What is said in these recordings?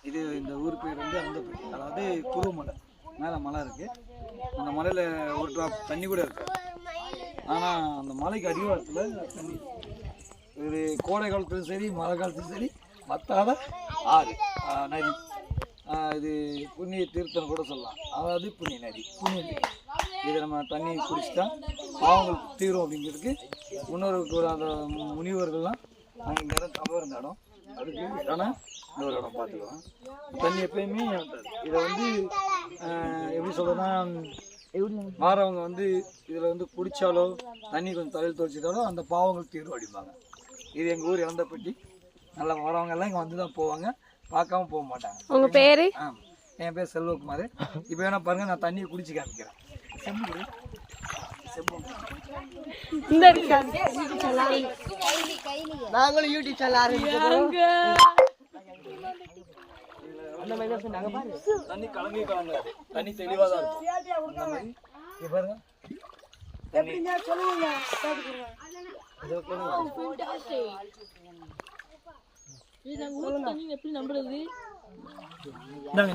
இது இந்த ஊர் பேர் வந்து அனந்தப்பட்டி, அதாவது குருமலை. மேலே மலை இருக்குது. அந்த மலையில் ஒரு ட்ராப் தண்ணி கூட இருக்குது. ஆனால் அந்த மலைக்கு அடிவாரத்தில் தண்ணி இது கோடை காலத்துலையும் சரி மழை காலத்துலையும் சரி வத்தாத ஆறு நதி. இது புண்ணிய தீர்த்தம் கூட சொல்லலாம். அதாவது புண்ணிய நதி, புண்ணிய நதி. இதை நம்ம தண்ணி குடிச்சிட்டா பாவங்கள் தீரும் அப்படிங்கிறதுக்கு இன்னொரு அந்த முனிவர்கள்லாம் அங்கே இந்த இடம் தவறு இருந்த இடம். அதுக்கு ஆனால் இன்னொரு இடம் பார்த்துக்கலாம். தண்ணி எப்பயுமே இதை வந்து எப்படி சொல்கிறதுனா, வாரவங்க வந்து இதில் வந்து குடித்தாலோ தண்ணி கொஞ்சம் தலையில் துவைச்சிட்டாலோ அந்த பாவங்கள் தீரும் அடிப்பாங்க. இது எங்கள் ஊர் இறந்தப்பட்டி. நல்லா வரவங்க எல்லாம் இங்கே வந்து தான் போவாங்க, பார்க்காம போக மாட்டாங்க. உங்கள் பேர்? என் பேர் செல்வகுமார். இப்போ வேணா பாருங்க, நான் தண்ணியை குடிச்சு காமிக்கிறேன். நாங்களும் யூடியூப் சேனல் ஆரம்பிக்கிறோம். தண்ணி கலங்கி கலங்காது, தண்ணி தெளிவாக தான் இருக்கும். அந்த மாதிரி இங்கே பாருங்க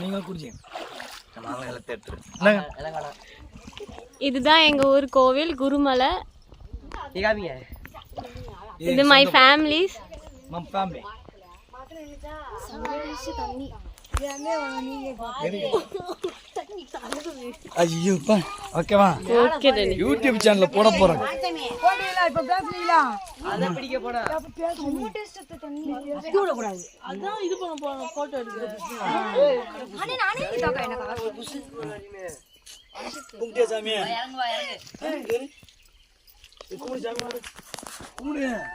நீங்க குடிச்சீங்க. இதுதான் எங்க ஊர் கோவில் குருமலை. இது மை ஃபேமிலிஸ். ஐயோப்பா, ஓகேவா? Okay daddy. யூடியூப் சேனல்ல போட போறேன். இப்ப பேசுறீங்களா? அத பிடிக்க போடா. கூட கூடாது. அதான் இது பண்ண போறோம், போட்டோ எடுக்க. நானே கிட்டக்க எனக்கு புஷ். கும்பிட்டியா சாமி? இறங்கு வா, இறங்கு. கும்பிடு சாமி. கும்பிடு.